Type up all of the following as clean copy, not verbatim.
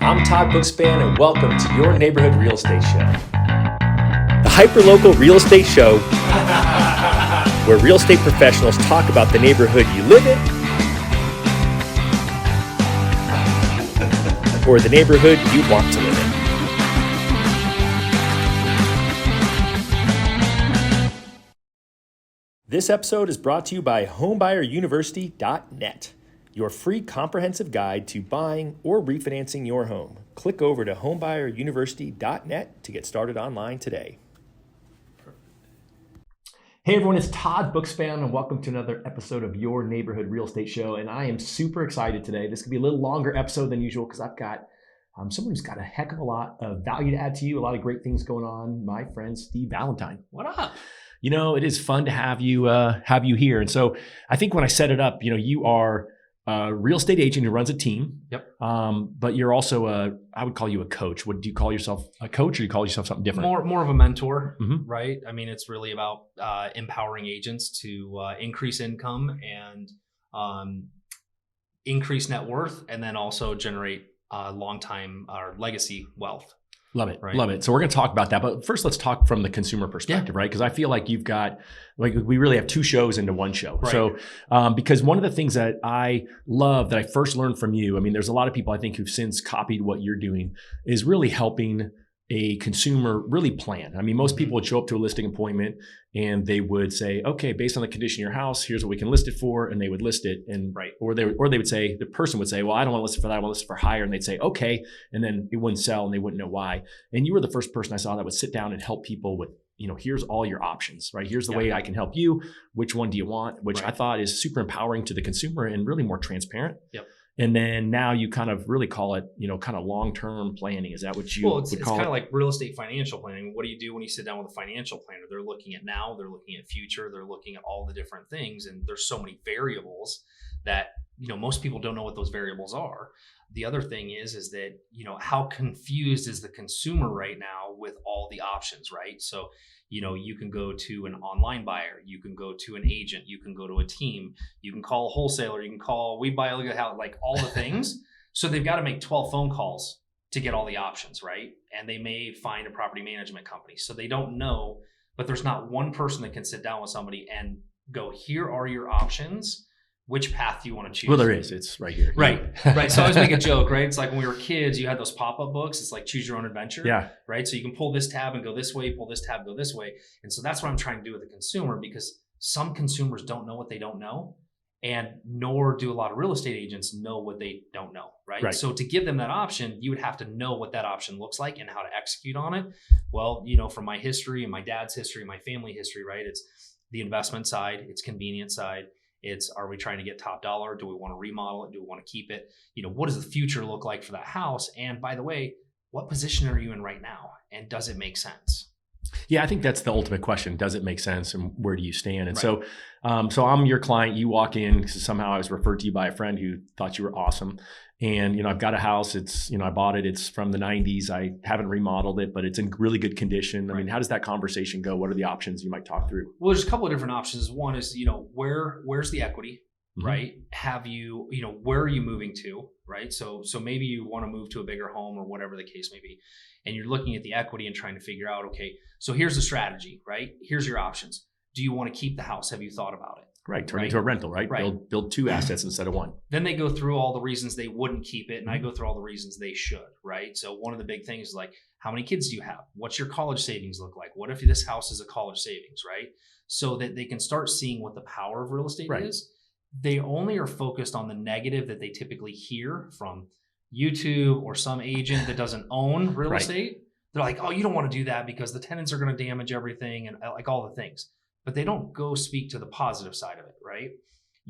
I'm Todd Bookspan, and welcome to your neighborhood real estate show. The hyperlocal real estate show where real estate professionals talk about the neighborhood you live in or the neighborhood you want to live in. This episode is brought to you by homebuyeruniversity.net, your free comprehensive guide to buying or refinancing your home. Click over to homebuyeruniversity.net to get started online today. Hey everyone, it's Todd Bookspan, and welcome to another episode of your neighborhood real estate show. And I am super excited today. This could be a little longer episode than usual because I've got someone who's got a heck of a lot of value to add to you, a lot of great things going on. My friend, Steve Valentine. What up? You know, it is fun to have you here. And so I think when I set it up, you are a real estate agent who runs a team. Yep. But you're also I would call you a coach. What do you call yourself? A coach, or do you call yourself something different? More of a mentor, Mm-hmm. right? I mean, it's really about empowering agents to increase income and increase net worth, and then also generate long-time or legacy wealth. Love it. Right. Love it. So we're going to talk about that. But first, let's talk from the consumer perspective, right? Because I feel like you've got, we really have two shows into one show. Right. So because one of the things that I love that I first learned from you, I mean, there's a lot of people I think who've since copied what you're doing, is really helping a consumer really plan. I mean, most people would show up to a listing appointment and they would say, okay, based on the condition of your house, here's what we can list it for. And they would list it. And Right. or they would say, the person would say, well, I don't want to list it for that. I want to list it for higher. And they'd say, okay. And then it wouldn't sell and they wouldn't know why. And you were the first person I saw that would sit down and help people with, here's all your options, right? Here's the way I can help you. Which one do you want? Which I thought is super empowering to the consumer and really more transparent. Yep. And then now you kind of really call it, kind of long-term planning. Is that what you Well, it's would call kind it? of like real estate financial planning. What do you do when you sit down with a financial planner? They're looking at now, they're looking at future, they're looking at all the different things. And there's so many variables that, most people don't know what those variables are. The other thing is that, how confused is the consumer right now with all the options, right? So, you can go to an online buyer, you can go to an agent, you can go to a team, you can call a wholesaler, you can call We Buy, Look at How, like all the things. So they've got to make 12 phone calls to get all the options, right? And they may find a property management company. So they don't know, but there's not one person that can sit down with somebody and go, here are your options. Which path do you want to choose? Well, there is. It's right here. Right. Right. So I always make a joke, right? It's like when we were kids, you had those pop-up books. It's like choose your own adventure. Yeah. Right. So you can pull this tab and go this way, pull this tab, go this way. And so that's what I'm trying to do with the consumer, because some consumers don't know what they don't know, and nor do a lot of real estate agents know what they don't know. Right. So to give them that option, you would have to know what that option looks like and how to execute on it. Well, from my history and my dad's history, my family history, right? It's the investment side, it's convenience side. It's, are we trying to get top dollar? Do we want to remodel it? Do we want to keep it? What does the future look like for that house? And by the way, what position are you in right now? And does it make sense? Yeah, I think that's the ultimate question. Does it make sense? And where do you stand? And Right. so I'm your client. You walk in, somehow I was referred to you by a friend who thought you were awesome. And, I've got a house. It's, I bought it. It's from the 90s. I haven't remodeled it, but it's in really good condition. I mean, how does that conversation go? What are the options you might talk through? Well, there's a couple of different options. One is, where's the equity, Mm-hmm. right? Have you, where are you moving to, right? So maybe you want to move to a bigger home or whatever the case may be. And you're looking at the equity and trying to figure out, okay, so here's the strategy, right? Here's your options. Do you want to keep the house? Have you thought about it? Right. Turn it into a rental, right? Right. Build two assets instead of one. Then they go through all the reasons they wouldn't keep it. And I go through all the reasons they should, right? So one of the big things is like, how many kids do you have? What's your college savings look like? What if this house is a college savings, right? So that they can start seeing what the power of real estate Right. is. They only are focused on the negative that they typically hear from YouTube or some agent that doesn't own real Right. estate. They're like, oh, you don't want to do that because the tenants are going to damage everything and like all the things. But they don't go speak to the positive side of it, right?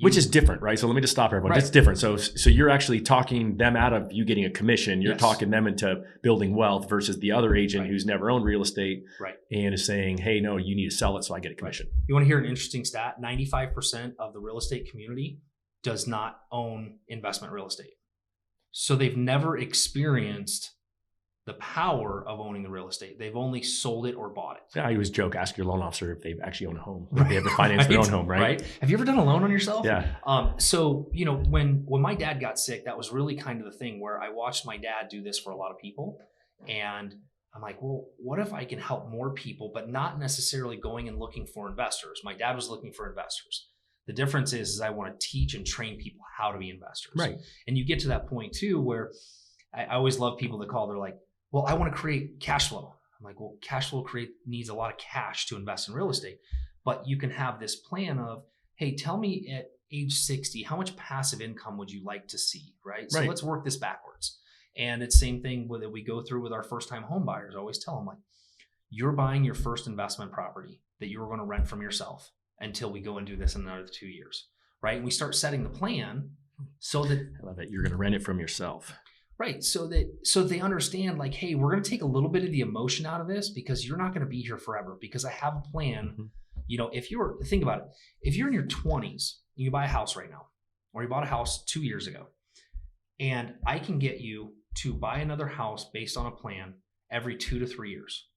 Which is different, right? So let me just stop everyone. Right. That's different. So you're actually talking them out of you getting a commission. You're Yes. talking them into building wealth versus the other agent Right. who's never owned real estate Right. and is saying, hey, no, you need to sell it so I get a commission. You want to hear an interesting stat? 95% of the real estate community does not own investment real estate. So they've never experienced the power of owning the real estate. They've only sold it or bought it. Yeah, I always joke, ask your loan officer if they've actually owned a home, if they ever financed their own home, right? Have you ever done a loan on yourself? Yeah. So, when my dad got sick, that was really kind of the thing where I watched my dad do this for a lot of people. And I'm like, well, what if I can help more people, but not necessarily going and looking for investors? My dad was looking for investors. The difference is I want to teach and train people how to be investors. Right. And you get to that point too, where I always love people that call, they're like, well, I want to create cash flow. I'm like, well, cash flow needs a lot of cash to invest in real estate. But you can have this plan of, hey, tell me at age 60, how much passive income would you like to see, right? So let's work this backwards. And it's the same thing that we go through with our first-time home buyers. I always tell them, like, you're buying your first investment property that you were going to rent from yourself until we go and do this in another 2 years, right? And we start setting the plan so that— I love it. You're going to rent it from yourself. Right. So they understand, like, hey, we're going to take a little bit of the emotion out of this because you're not going to be here forever, because I have a plan. Mm-hmm. Think about it. If you're in your 20s, you buy a house right now, or you bought a house 2 years ago, and I can get you to buy another house based on a plan every 2 to 3 years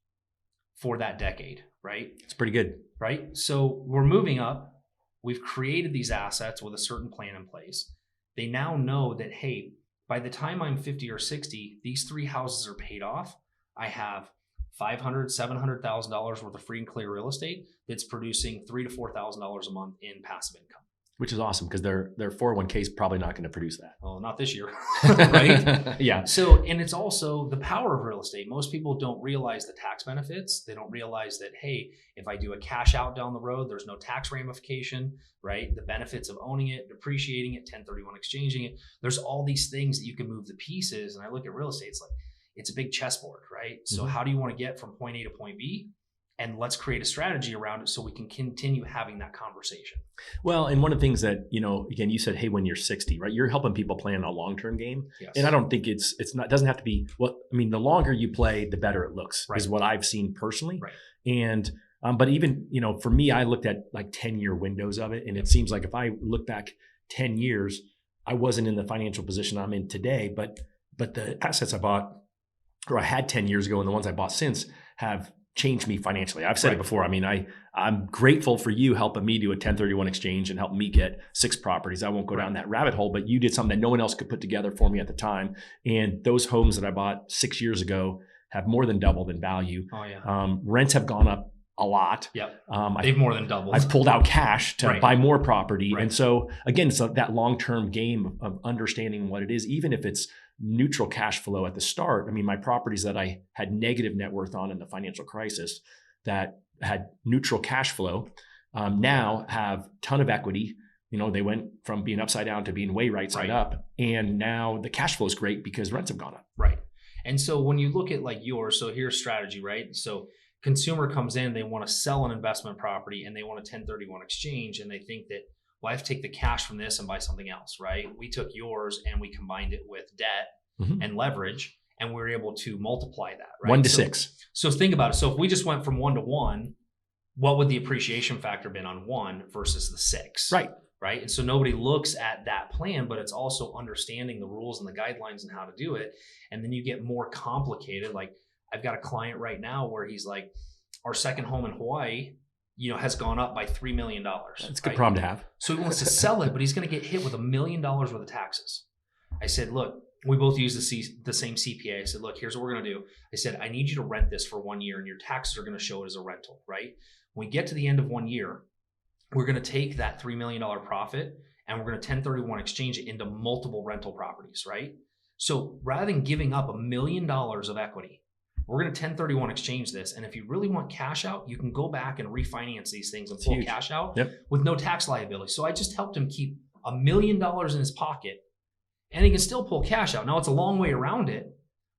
for that decade, right? It's pretty good. Right. So we're moving up. We've created these assets with a certain plan in place. They now know that, hey, by the time I'm 50 or 60, these 3 houses are paid off. I have $500,000, $700,000 worth of free and clear real estate that's producing $3,000 to $4,000 a month in passive income. Which is awesome, because their 401k is probably not going to produce that. Well, not this year, right? Yeah. So, and it's also the power of real estate. Most people don't realize the tax benefits. They don't realize that, hey, if I do a cash out down the road, there's no tax ramification, right? The benefits of owning it, depreciating it, 1031 exchanging it. There's all these things that you can move the pieces. And I look at real estate, it's like, it's a big chessboard, right? So how do you want to get from point A to point B? And let's create a strategy around it so we can continue having that conversation. Well, and one of the things that, again, you said, hey, when you're 60, right, you're helping people plan a long-term game. Yes. And I don't think it doesn't have to be, the longer you play, the better it looks, is what I've seen personally. Right. And, but even, for me, I looked at like 10-year windows of it. And it seems like if I look back 10 years, I wasn't in the financial position I'm in today, but the assets I bought, or I had 10 years ago, and the ones I bought since have changed me financially. I've said it before. I mean, I'm grateful for you helping me do a 1031 exchange and help me get 6 properties. I won't go down that rabbit hole, but you did something that no one else could put together for me at the time. And those homes that I bought 6 years ago have more than doubled in value. Oh yeah. Rents have gone up a lot. Yep. They've more than doubled. I've pulled out cash to buy more property. Right. And so again, it's that long-term game of understanding what it is, even if it's neutral cash flow at the start. I mean, my properties that I had negative net worth on in the financial crisis that had neutral cash flow now have ton of equity. They went from being upside down to being way right side up. And now the cash flow is great because rents have gone up. Right. And so when you look at like yours, so here's strategy, right? So consumer comes in, they want to sell an investment property and they want a 1031 exchange, and they think that, well, I have to take the cash from this and buy something else, right? We took yours and we combined it with debt and leverage, and we were able to multiply that, right? 1 to 6. So think about it. So if we just went from 1 to 1, what would the appreciation factor been on 1 versus the 6? Right. And so nobody looks at that plan, but it's also understanding the rules and the guidelines and how to do it. And then you get more complicated. Like I've got a client right now where he's like, our second home in Hawaii, has gone up by $3 million. That's a good problem to have. So he wants to sell it, but he's going to get hit with $1 million worth of taxes. I said, look, we both use the same CPA. I said, look, here's what we're going to do. I said, I need you to rent this for 1 year and your taxes are going to show it as a rental, right? When we get to the end of 1 year, we're going to take that $3 million profit and we're going to 1031 exchange it into multiple rental properties, right? So rather than giving up $1 million of equity, we're going to 1031 exchange this. And if you really want cash out, you can go back and refinance these things and pull cash out with no tax liability. So I just helped him keep $1 million in his pocket and he can still pull cash out. Now it's a long way around it,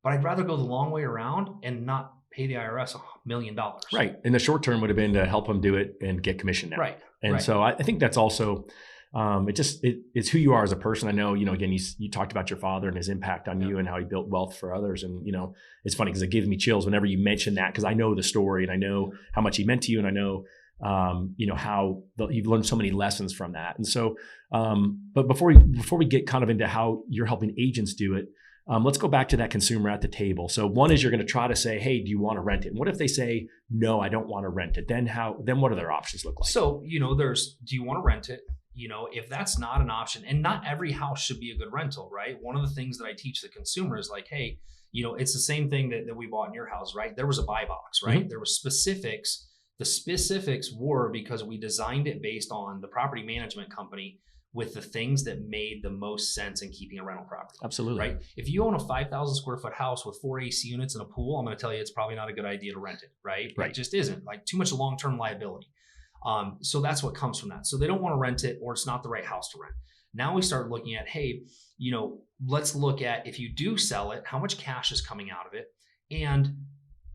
but I'd rather go the long way around and not pay the IRS $1 million. Right. In the short term would have been to help him do it and get commission now. Right. And so I think that's also, it's who you are as a person. I know, again, you talked about your father and his impact on you and how he built wealth for others. And, it's funny because it gives me chills whenever you mention that, because I know the story and I know how much he meant to you. And I know, how you've learned so many lessons from that. And so, but before we get kind of into how you're helping agents do it, let's go back to that consumer at the table. So one is you're going to try to say, hey, do you want to rent it? And what if they say, no, I don't want to rent it? Then what do their options look like? So, there's, do you want to rent it? If that's not an option, and not every house should be a good rental, right? One of the things that I teach the consumer is like, hey, it's the same thing that we bought in your house, right? There was a buy box, right? Mm-hmm. There were specifics. The specifics were because we designed it based on the property management company with the things that made the most sense in keeping a rental property. Absolutely. Right? If you own a 5,000 square foot house with 4 AC units and a pool, I'm going to tell you it's probably not a good idea to rent it, right? Right. It just isn't. Like, too much long-term liability. So that's what comes from that. So they don't want to rent it, or it's not the right house to rent. Now we start looking at, hey, let's look at, if you do sell it, how much cash is coming out of it? And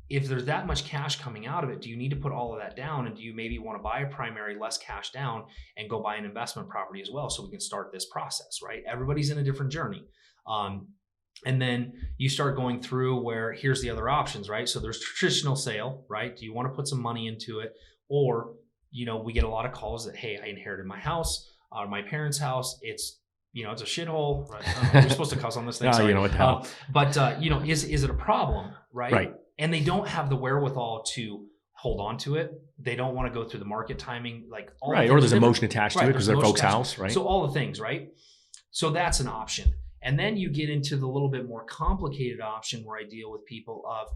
if there's that much cash coming out of it, do you need to put all of that down? And do you maybe want to buy a primary, less cash down, and go buy an investment property as well, so we can start this process, right? Everybody's in a different journey. And then you start going through where here's the other options, right? So there's traditional sale, right? Do you want to put some money into it? Or, we get a lot of calls that, hey, I inherited my house, my parents' house. It's a shithole. Right? We're supposed to cuss on this thing. No, sorry. what the hell. But is it a problem, right? Right. And they don't have the wherewithal to hold on to it. They don't want to go through the market timing, like all right. Or there's emotion attached to it because they're folks' house, right? So all the things, right? So that's an option. And then you get into the little bit more complicated option where I deal with people of,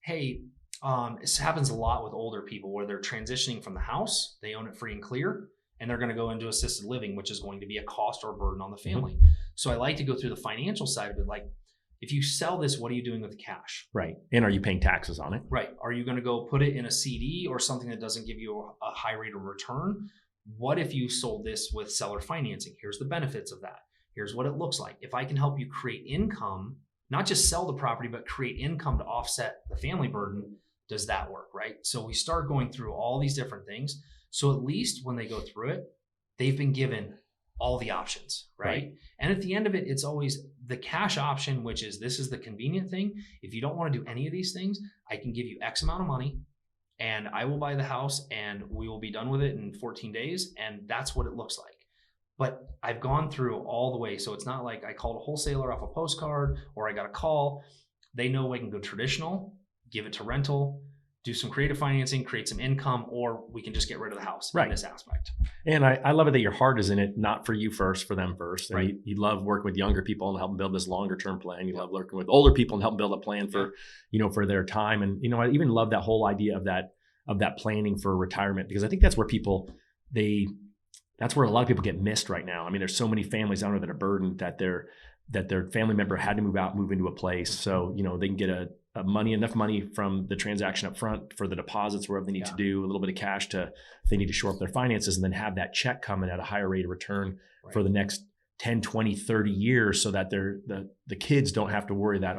hey, this happens a lot with older people where they're transitioning from the house, they own it free and clear, and they're going to go into assisted living, which is going to be a cost or a burden on the family. Mm-hmm. So I like to go through the financial side of it, like, if you sell this, what are you doing with the cash? Right. And are you paying taxes on it? Right. Are you going to go put it in a CD or something that doesn't give you a high rate of return? What if you sold this with seller financing? Here's the benefits of that. Here's what it looks like. If I can help you create income, not just sell the property, but create income to offset the family burden, does that work, right? So we start going through all these different things. So at least when they go through it, they've been given all the options, right? And at the end of it, it's always the cash option, which is, this is the convenient thing. If you don't want to do any of these things, I can give you X amount of money and I will buy the house and we will be done with it in 14 days. And that's what it looks like. But I've gone through all the way. So it's not like I called a wholesaler off a postcard or I got a call. They know I can go traditional, give it to rental, do some creative financing, create some income, or we can just get rid of the house in this aspect. And I love it that your heart is in it, not for you first, for them first. Right. You love working with younger people and help them build this longer term plan. You love working with older people and help them build a plan for, for their time. And, I even love that whole idea of that planning for retirement, because I think that's where that's where a lot of people get missed right now. I mean, there's so many families out there that are burdened that their family member had to move into a place. So, they can get enough money from the transaction up front for the deposits, wherever they need to do, a little bit of cash if they need to shore up their finances, and then have that check coming at a higher rate of return for the next 10, 20, 30 years, so that the kids don't have to worry that,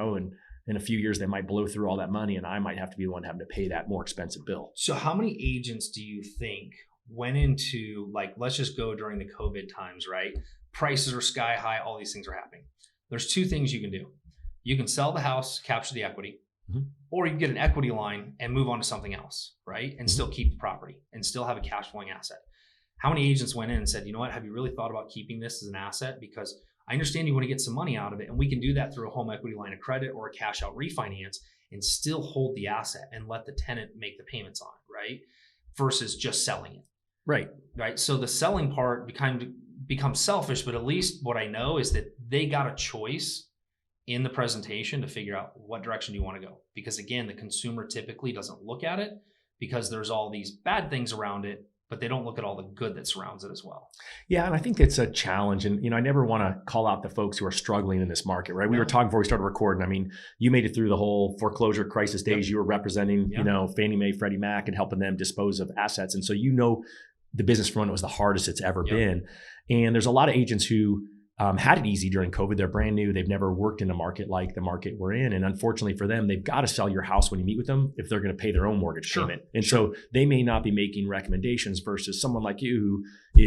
in a few years they might blow through all that money and I might have to be the one having to pay that more expensive bill. So how many agents do you think went into, let's just go during the COVID times, right? Prices are sky high, all these things are happening. There's two things you can do. You can sell the house, capture the equity, or you can get an equity line and move on to something else, right? And still keep the property and still have a cash flowing asset. How many agents went in and said, you know what, have you really thought about keeping this as an asset? Because I understand you want to get some money out of it, and we can do that through a home equity line of credit or a cash out refinance and still hold the asset and let the tenant make the payments on it, right? Versus just selling it. Right. So the selling part becomes selfish, but at least what I know is that they got a choice in the presentation to figure out what direction do you want to go. Because again, the consumer typically doesn't look at it because there's all these bad things around it, but they don't look at all the good that surrounds it as well. Yeah, and I think it's a challenge. And, I never want to call out the folks who are struggling in this market, right? We were talking before we started recording. I mean, you made it through the whole foreclosure crisis days. You were representing, Fannie Mae, Freddie Mac, and helping them dispose of assets. And so, the business from when it was the hardest it's ever been. And there's a lot of agents who had it easy during COVID. They're brand new. They've never worked in a market like the market we're in. And unfortunately for them, they've got to sell your house when you meet with them if they're going to pay their own mortgage payment. And so they may not be making recommendations versus someone like you who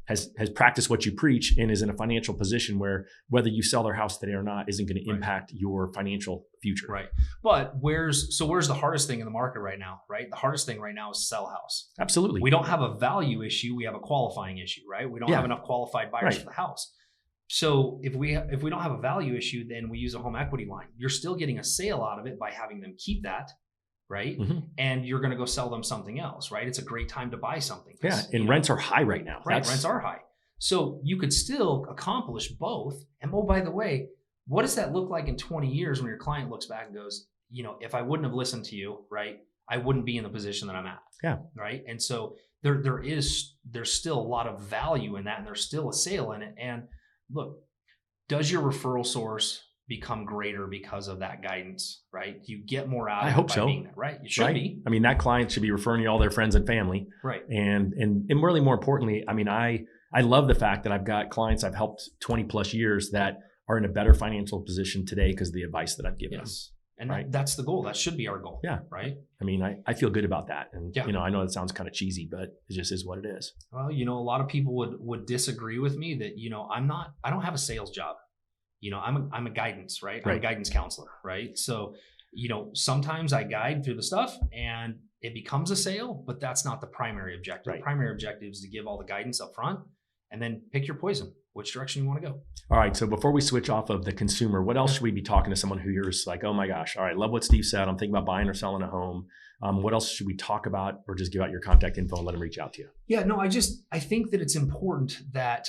has practiced what you preach and is in a financial position where whether you sell their house today or not isn't going to impact your financial future. Right. But where's the hardest thing in the market right now, right? The hardest thing right now is to sell a house. Absolutely. We don't have a value issue. We have a qualifying issue, right? We don't have enough qualified buyers for the house. So if we don't have a value issue, then we use a home equity line. You're still getting a sale out of it by having them keep that, right? And you're going to go sell them something else, right? It's a great time to buy something. Yeah, and rents are high right now. Right, rents are high. So you could still accomplish both. And oh, by the way, what does that look like in 20 years when your client looks back and goes, if I wouldn't have listened to you, right, I wouldn't be in the position that I'm at. Yeah. Right. And so there's still a lot of value in that, and there's still a sale in it. And look, does your referral source become greater because of that guidance, right? You get more out of it. I hope so. Being there, right? You should be. I mean, that client should be referring you all their friends and family. Right. And really more importantly, I mean, I love the fact that I've got clients I've helped 20 plus years that are in a better financial position today because of the advice that I've given them. And that's the goal. That should be our goal. Yeah. Right. I mean, I feel good about that. And, I know it sounds kind of cheesy, but it just is what it is. Well, a lot of people would disagree with me that, I don't have a sales job. I'm a guidance, right? I'm a guidance counselor, right? So, sometimes I guide through the stuff and it becomes a sale, but that's not the primary objective. Right. The primary objective is to give all the guidance up front and then pick your poison, which direction you want to go. All right. So before we switch off of the consumer, what else should we be talking to someone who hears like, oh my gosh, all right, love what Steve said. I'm thinking about buying or selling a home. What else should we talk about, or just give out your contact info and let them reach out to you? Yeah, no, I think that it's important that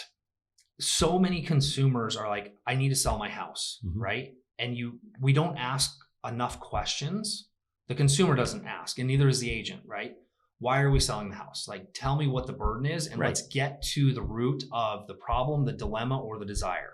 so many consumers are like, I need to sell my house, right? And we don't ask enough questions. The consumer doesn't ask, and neither is the agent, right? Why are we selling the house? Like, tell me what the burden is, and let's get to the root of the problem, the dilemma, or the desire.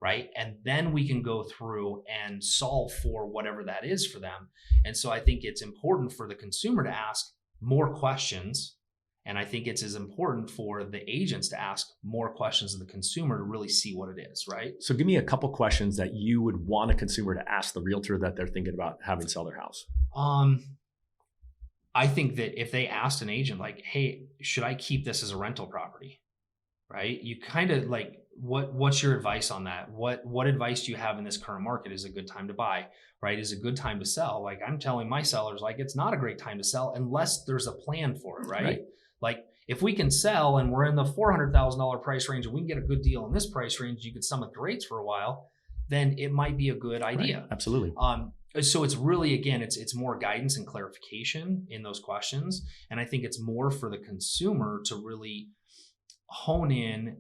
Right. And then we can go through and solve for whatever that is for them. And so I think it's important for the consumer to ask more questions. And I think it's as important for the agents to ask more questions of the consumer to really see what it is, right? So give me a couple questions that you would want a consumer to ask the realtor that they're thinking about having sell their house. I think that if they asked an agent like, hey, should I keep this as a rental property? Right? You kind of like, what's your advice on that? What advice do you have in this current market? Is a good time to buy, right? Is a good time to sell? Like I'm telling my sellers, like it's not a great time to sell unless there's a plan for it, right? Like if we can sell and we're in the $400,000 price range and we can get a good deal in this price range, you could stomach the rates for a while, then it might be a good idea. Right. Absolutely. So it's really, again, it's more guidance and clarification in those questions. And I think it's more for the consumer to really hone in.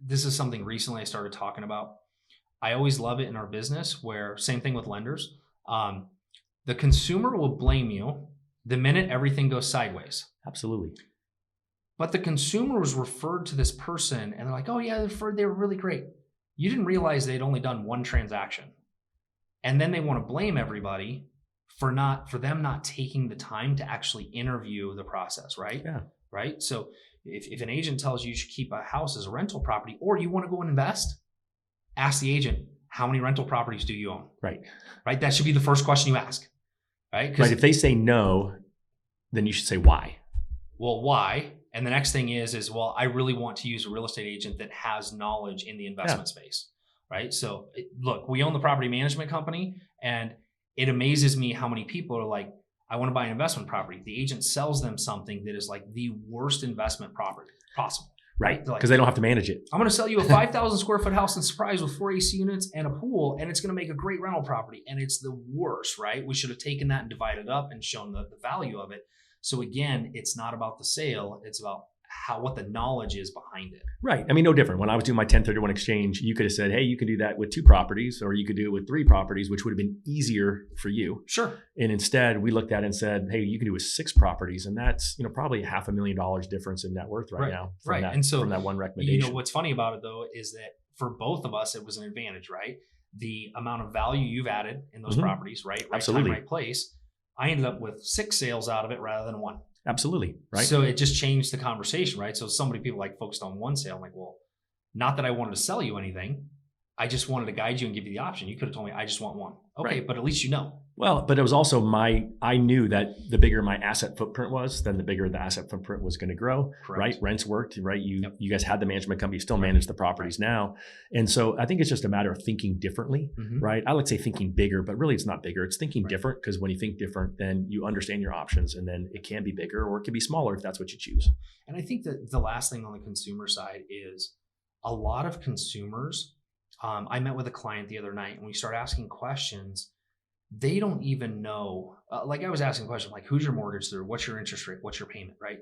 This is something recently I started talking about. I always love it in our business where, same thing with lenders, the consumer will blame you the minute everything goes sideways. Absolutely. But the consumer was referred to this person and they're like, oh yeah, they were really great. You didn't realize they'd only done one transaction. And then they want to blame everybody for them not taking the time to actually interview the process, right? Yeah. Right. So if an agent tells you should keep a house as a rental property, or you want to go and invest, ask the agent, how many rental properties do you own? Right. Right. That should be the first question you ask. Right. Right. If they say no, then you should say why. Well, why? And the next thing is, well, I really want to use a real estate agent that has knowledge in the investment space. Right. So look, we own the property management company, and it amazes me how many people are like, I want to buy an investment property. The agent sells them something that is like the worst investment property possible. Right. Because they don't have to manage it. I'm going to sell you a 5,000 square foot house in Surprise with 4 AC units and a pool, and it's going to make a great rental property. And it's the worst, right? We should have taken that and divided up and shown the value of it. So again, it's not about the sale. It's about what the knowledge is behind it. Right. I mean, no different. When I was doing my 1031 exchange, you could have said, hey, you can do that with 2 properties, or you could do it with 3 properties, which would have been easier for you. Sure. And instead we looked at it and said, hey, you can do it with 6 properties. And that's, probably $500,000 difference in net worth right now. From that one recommendation. What's funny about it though, is that for both of us, it was an advantage, right? The amount of value you've added in those properties, right? Absolutely. Time, right place. I ended up with 6 sales out of it rather than 1. Absolutely. Right. So it just changed the conversation, right? So people like focused on 1 sale. I'm like, well, not that I wanted to sell you anything. I just wanted to guide you and give you the option. You could have told me, I just want 1. Okay. But at least you know. Well, but it was also I knew that the bigger my asset footprint was, then the bigger the asset footprint was going to grow. Correct. Right. Rents worked, right? You guys had the management company, you still manage the properties now. And so I think it's just a matter of thinking differently, right? I would say thinking bigger, but really it's not bigger. It's thinking different, because when you think different, then you understand your options, and then it can be bigger or it can be smaller if that's what you choose. And I think that the last thing on the consumer side is a lot of consumers I met with a client the other night and we started asking questions. They don't even know. Like I was asking a question like, who's your mortgage through? What's your interest rate? What's your payment? Right?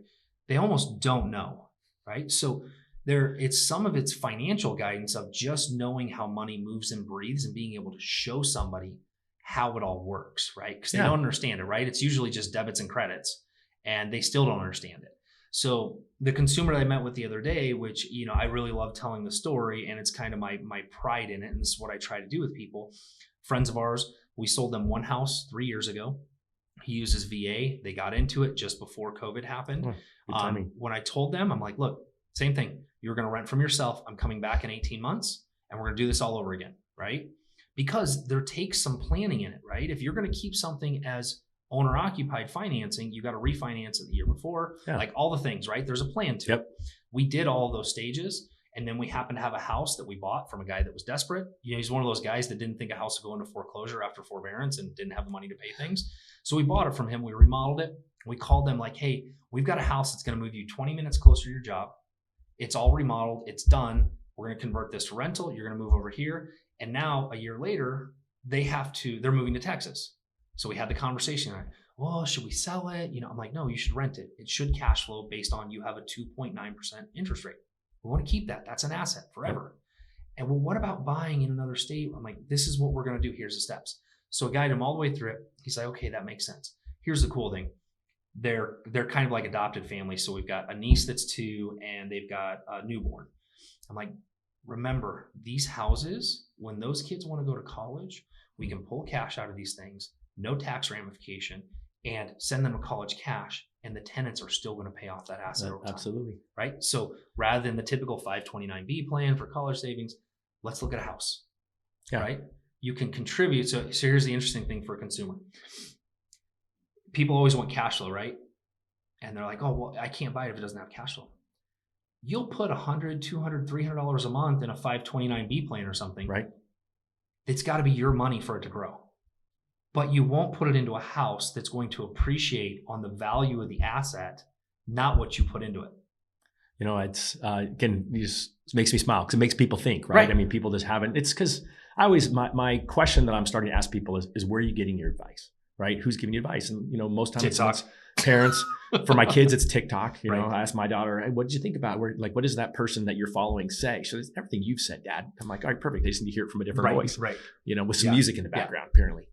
They almost don't know. Right? So it's some of its financial guidance of just knowing how money moves and breathes and being able to show somebody how it all works. Right? Because they don't understand it. Right? It's usually just debits and credits, and they still don't understand it. So the consumer that I met with the other day, which, I really love telling the story, and it's kind of my pride in it. And this is what I try to do with people. Friends of ours, we sold them one house 3 years ago. He uses VA. They got into it just before COVID happened. When I told them, I'm like, look, same thing. You're going to rent from yourself. I'm coming back in 18 months and we're going to do this all over again. Right? Because there takes some planning in it, right? If you're going to keep something as owner occupied financing, you got to refinance it the year before, like all the things, right? There's a plan to it. We did all of those stages. And then we happened to have a house that we bought from a guy that was desperate. He's one of those guys that didn't think a house would go into foreclosure after forbearance and didn't have the money to pay things. So we bought it from him. We remodeled it. We called them like, hey, we've got a house that's going to move you 20 minutes closer to your job. It's all remodeled. It's done. We're going to convert this to rental. You're going to move over here. And now a year later, they're moving to Texas. So we had the conversation, right? Well, should we sell it? I'm like, no, you should rent it. It should cash flow based on you have a 2.9% interest rate. We want to keep that. That's an asset forever. And well, what about buying in another state? I'm like, this is what we're going to do. Here's the steps. So I guided him all the way through it. He's like, okay, that makes sense. Here's the cool thing. They're kind of like adopted families. So we've got a niece that's 2 and they've got a newborn. I'm like, remember these houses, when those kids want to go to college, we can pull cash out of these things, no tax ramification, and send them to college cash. And the tenants are still going to pay off that asset over time. Absolutely. Right? So rather than the typical 529B plan for college savings, let's look at a house. Right? You can contribute. So here's the interesting thing for a consumer. People always want cash flow, right? And they're like, oh, well, I can't buy it if it doesn't have cash flow. You'll put $100, $200, $300 a month in a 529B plan or something. Right. It's got to be your money for it to grow. But you won't put it into a house that's going to appreciate on the value of the asset, not what you put into it. It's again, it just makes me smile because it makes people think, right? I mean, people just haven't. It's because my question that I'm starting to ask people is where are you getting your advice, right? Who's giving you advice? And most times it's parents. For my kids, it's TikTok. I asked my daughter, hey, what did you think about what does that person that you're following say? So it's everything you've said, Dad. I'm like, all right, perfect. They just need to hear it from a different voice, right? With some music in the background, apparently.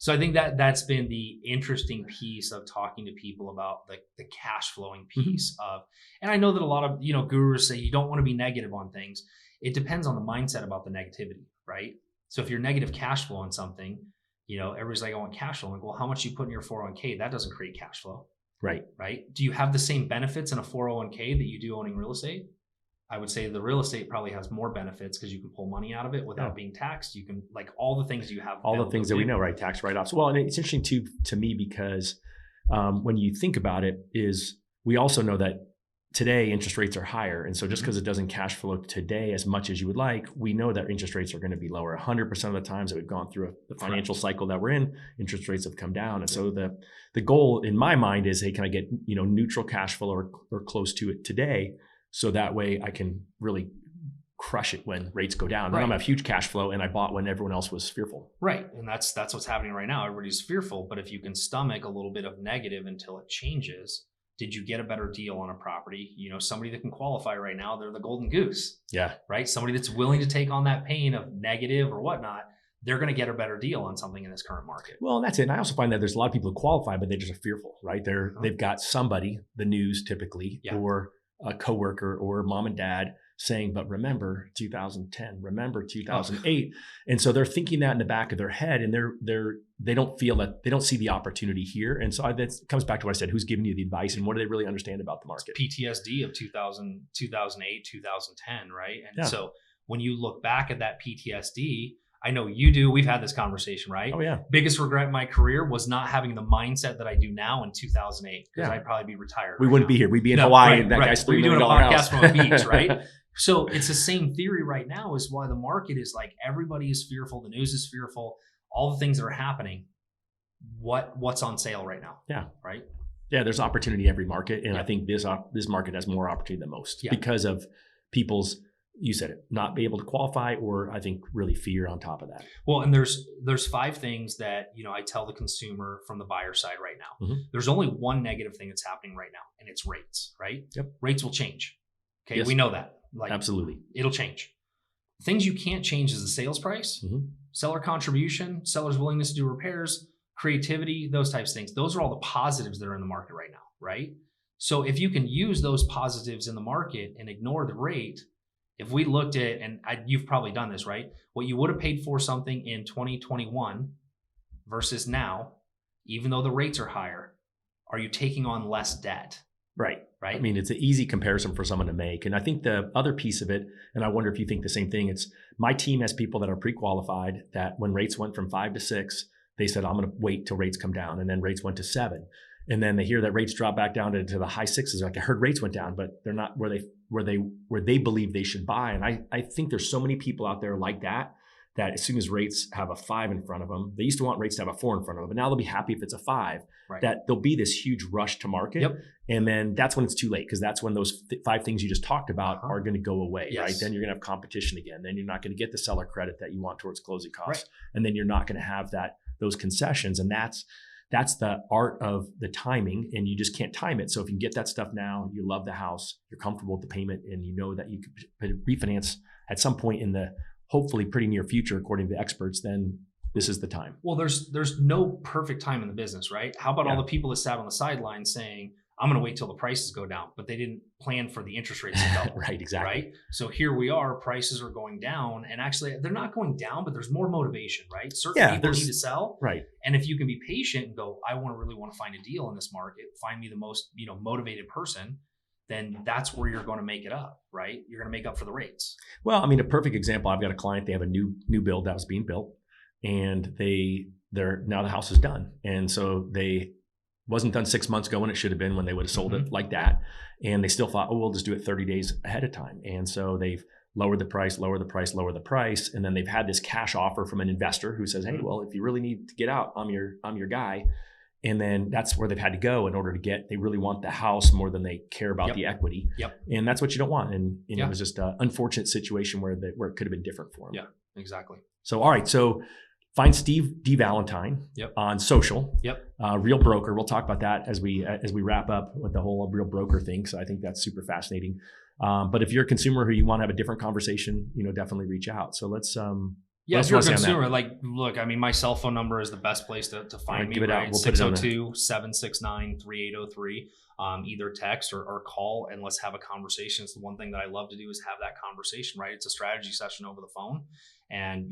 So I think that's been the interesting piece of talking to people about the cash flowing piece of, and I know that a lot of, gurus say you don't want to be negative on things. It depends on the mindset about the negativity, right? So if you're negative cash flow on something, everybody's like, I want cash flow. I'm like, well, how much you put in your 401k? That doesn't create cash flow. Right. Do you have the same benefits in a 401k that you do owning real estate? I would say the real estate probably has more benefits because you can pull money out of it without being taxed. You can all the things you have. All the things that we know, right? Tax write-offs. Well, and it's interesting too, to me, because when you think about it is we also know that today interest rates are higher. And so just because it doesn't cash flow today as much as you would like, we know that interest rates are going to be lower. 100% of the times that we've gone through the financial cycle that we're in, interest rates have come down. And so the goal in my mind is, hey, can I get, neutral cash flow or close to it today? So that way I can really crush it when rates go down. Then I'm a huge cash flow and I bought when everyone else was fearful. Right. And that's what's happening right now. Everybody's fearful, but if you can stomach a little bit of negative until it changes, did you get a better deal on a property? Somebody that can qualify right now, they're the golden goose. Yeah. Right. Somebody that's willing to take on that pain of negative or whatnot, they're going to get a better deal on something in this current market. Well, that's it. And I also find that there's a lot of people who qualify, but they just are fearful, right? They've got somebody, the news typically, or a coworker or mom and dad saying, but remember 2010, remember 2008. And so they're thinking that in the back of their head, and they don't feel that, they don't see the opportunity here. And so that comes back to what I said, who's giving you the advice and what do they really understand about the market? It's PTSD of 2000, 2008, 2010, right? And so when you look back at that PTSD, I know you do. We've had this conversation, right? Oh, yeah. Biggest regret in my career was not having the mindset that I do now in 2008, because I'd probably be retired. We wouldn't be here. We'd be in Hawaii. And that guy's $3 million house. We'd be doing a podcast from a beach, right? So it's the same theory right now is why the market is like, everybody is fearful. The news is fearful. All the things that are happening. What's on sale right now? Yeah. Right. Yeah. There's opportunity in every market. And I think this market has more opportunity than most because of people's you said it, not be able to qualify, or I think really fear on top of that. Well, and there's 5 things that, I tell the consumer from the buyer side right now. Mhm. There's only one negative thing that's happening right now, and it's rates, right? Yep. Rates will change. Okay. Yes. We know that. Like, Absolutely. it'll change. Things you can't change is the sales price, Mhm. seller contribution, seller's willingness to do repairs, creativity, those types of things. Those are all the positives that are in the market right now, right? So if you can use those positives in the market and ignore the rate, if we looked at, and you've probably done this, right? What you would have paid for something in 2021 versus now, even though the rates are higher, are you taking on less debt? Right. Right. I mean, it's an easy comparison for someone to make. And I think the other piece of it, and I wonder if you think the same thing, it's my team has people that are pre-qualified that when rates went from 5 to 6, they said, I'm going to wait till rates come down. And then rates went to 7. And then they hear that rates drop back down to the high 6s. Like, I heard rates went down, but they're not where they believe they should buy. And I think there's so many people out there like that as soon as rates have a 5 in front of them, they used to want rates to have a 4 in front of them, but now they'll be happy if it's a 5. Right. That there'll be this huge rush to market. Yep. And then that's when it's too late, because that's when those 5 things you just talked about are going to go away, Yes. right? Then you're going to have competition again. Then you're not going to get the seller credit that you want towards closing costs. Right. And then you're not going to have those concessions. And that's the art of the timing, and you just can't time it. So if you can get that stuff now, you love the house, you're comfortable with the payment, and you know that you could refinance at some point in the hopefully pretty near future, according to experts, then this is the time. Well, there's no perfect time in the business, right? How about all the people that sat on the sidelines saying, I'm going to wait till the prices go down, but they didn't plan for the interest rates to double. Right, exactly. Right. So here we are, prices are going down, and actually they're not going down, but there's more motivation, right? Certain people need to sell. Right. And if you can be patient and go, I really want to find a deal in this market, find me the most, motivated person, then that's where you're going to make it up, right? You're going to make up for the rates. Well, I mean, a perfect example, I've got a client, they have a new build that was being built, and they're now the house is done. And so they wasn't done 6 months ago when it should have been, when they would have sold it like that. And they still thought, we'll just do it 30 days ahead of time. And so they've lowered the price. And then they've had this cash offer from an investor who says, hey, well, if you really need to get out, I'm your guy. And then that's where they've had to go in order to they really want the house more than they care about the equity. Yep. And that's what you don't want. And it was just an unfortunate situation where it could have been different for them. Yeah, exactly. So, all right. So find Steve D. Valentine on social. Real Broker. We'll talk about that as we wrap up with the whole Real Broker thing. So I think that's super fascinating. But if you're a consumer who you want to have a different conversation, definitely reach out. So let's if you're a consumer, look, I mean, my cell phone number is the best place to find me. Give it out. We'll 602-769-3803. Either text or call, and let's have a conversation. It's the one thing that I love to do, is have that conversation, right? It's a strategy session over the phone. And,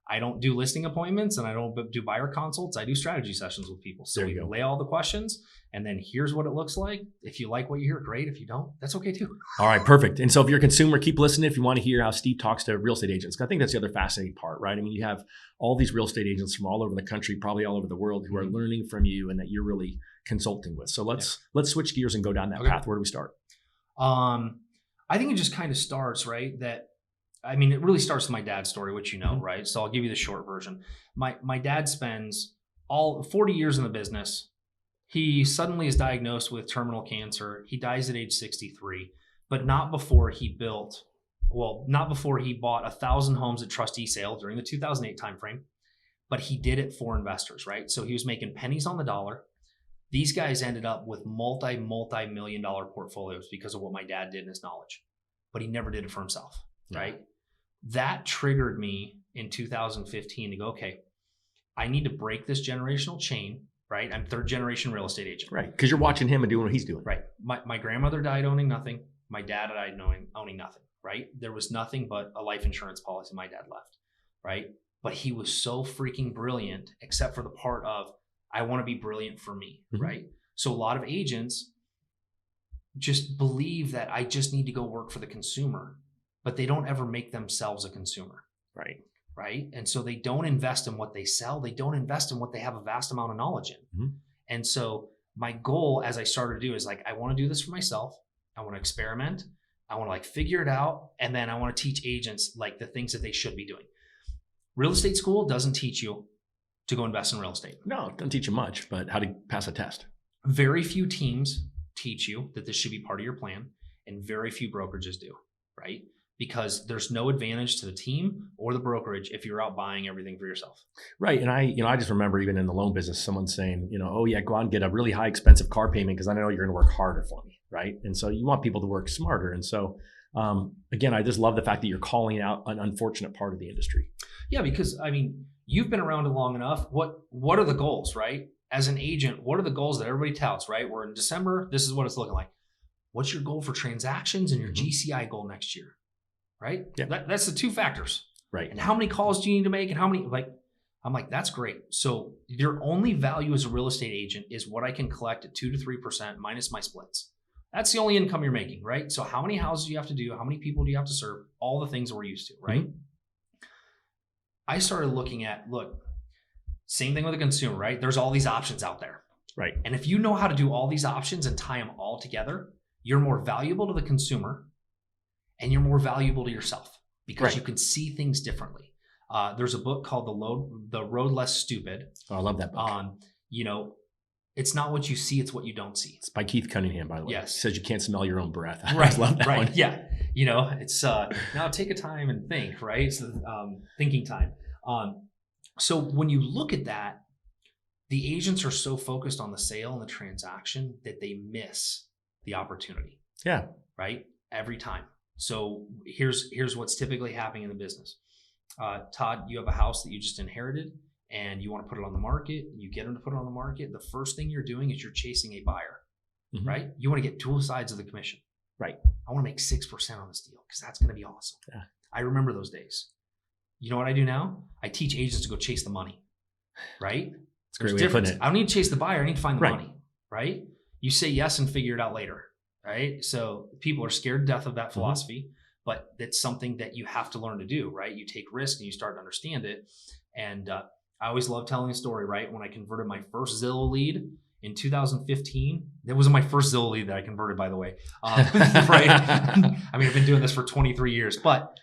I don't do listing appointments and I don't do buyer consults. I do strategy sessions with people. So we lay all the questions, and then here's what it looks like. If you like what you hear, great. If you don't, that's okay too. All right, perfect. And so if you're a consumer, keep listening if you want to hear how Steve talks to real estate agents. I think that's the other fascinating part, right? I mean, you have all these real estate agents from all over the country, probably all over the world, who are learning from you and that you're really consulting with. So let's switch gears and go down that path. Where do we start? I think it just kind of starts, right? It really starts with my dad's story, which right? So I'll give you the short version. My dad spends all 40 years in the business. He suddenly is diagnosed with terminal cancer. He dies at age 63, but not before he bought 1,000 homes at trustee sale during the 2008 timeframe, but he did it for investors, right? So he was making pennies on the dollar. These guys ended up with multi-million dollar portfolios because of what my dad did in his knowledge, but he never did it for himself, right? That triggered me in 2015 to go, okay, I need to break this generational chain, right? I'm 3rd generation real estate agent. Right, because you're watching him and doing what he's doing. Right. My grandmother died owning nothing. My dad died owning nothing, right? There was nothing but a life insurance policy my dad left, right? But he was so freaking brilliant, except for the part of, I want to be brilliant for me, right? So a lot of agents just believe that I just need to go work for the consumer, but they don't ever make themselves a consumer. Right. And so they don't invest in what they sell. They don't invest in what they have a vast amount of knowledge in. And so my goal, as I started to do, is I want to do this for myself. I want to experiment. I want to figure it out. And then I want to teach agents the things that they should be doing. Real estate school doesn't teach you to go invest in real estate. No, it doesn't teach you much, but how to pass a test. Very few teams teach you that this should be part of your plan, and very few brokerages do, right? because there's no advantage to the team or the brokerage if you're out buying everything for yourself. Right. And I just remember even in the loan business, someone saying, oh yeah, go out and get a really high expensive car payment because I know you're going to work harder for me. Right. And so you want people to work smarter. And so, again, I just love the fact that you're calling out an unfortunate part of the industry. Yeah, because I mean, you've been around it long enough. What are the goals, right? As an agent, what are the goals that everybody touts, right? We're in December. This is what it's looking like. What's your goal for transactions and your GCI goal next year? Right? Yeah. That's the two factors. Right. And how many calls do you need to make and how many, I'm like, that's great. So your only value as a real estate agent is what I can collect at 2 to 3% minus my splits. That's the only income you're making, right? So how many houses do you have to do? How many people do you have to serve? All the things that we're used to, right? Mm-hmm. I started looking at, same thing with a consumer, right? There's all these options out there. Right. And if you know how to do all these options and tie them all together, you're more valuable to the consumer and you're more valuable to yourself because you can see things differently. There's a book called The Road Less Stupid. Oh, I love that book. It's not what you see, it's what you don't see. It's by Keith Cunningham, by the way. Yes. It says you can't smell your own breath. I Right. love that one. Yeah. It's now take a time and think, right? It's thinking time. So when you look at that, the agents are so focused on the sale and the transaction that they miss the opportunity. Yeah. Right? Every time. So here's what's typically happening in the business. Todd, you have a house that you just inherited and you want to put it on the market. You get them to put it on the market. The first thing you're doing is you're chasing a buyer, right? You want to get dual sides of the commission. Right. I want to make 6% on this deal because that's going to be awesome. Yeah. I remember those days. You know what I do now? I teach agents to go chase the money, right? It's a great way of putting it. I don't need to chase the buyer. I need to find the money, right? You say yes and figure it out later, right? So people are scared to death of that philosophy, but it's something that you have to learn to do, right? You take risk and you start to understand it. And I always love telling a story, right? When I converted my first Zillow lead in 2015, that was my first Zillow lead that I converted, by the way, right? I mean, I've been doing this for 23 years, but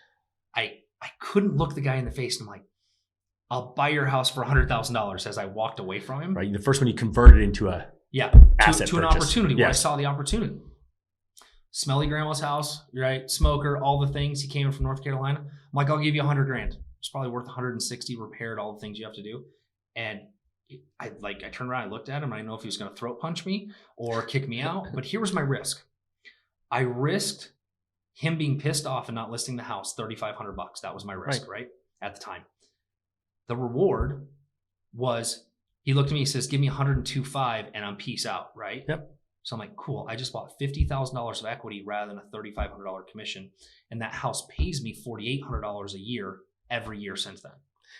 I couldn't look the guy in the face and I'm like, I'll buy your house for $100,000 as I walked away from him. Right. The first one you converted into a asset to an opportunity where I saw the opportunity. Smelly grandma's house, right? Smoker, all the things. He came in from North Carolina. I'm like, I'll give you $100,000. It's probably worth 160 repaired, all the things you have to do. And I turned around, I looked at him. I didn't know if he was going to throat punch me or kick me out, but here was my risk. I risked him being pissed off and not listing the house, $3,500. That was my risk, right? At the time. The reward was, he looked at me, he says, give me 102.5 and I'm peace out, right? Yep. So I'm like, cool. I just bought $50,000 of equity rather than a $3,500 commission. And that house pays me $4,800 a year every year since then.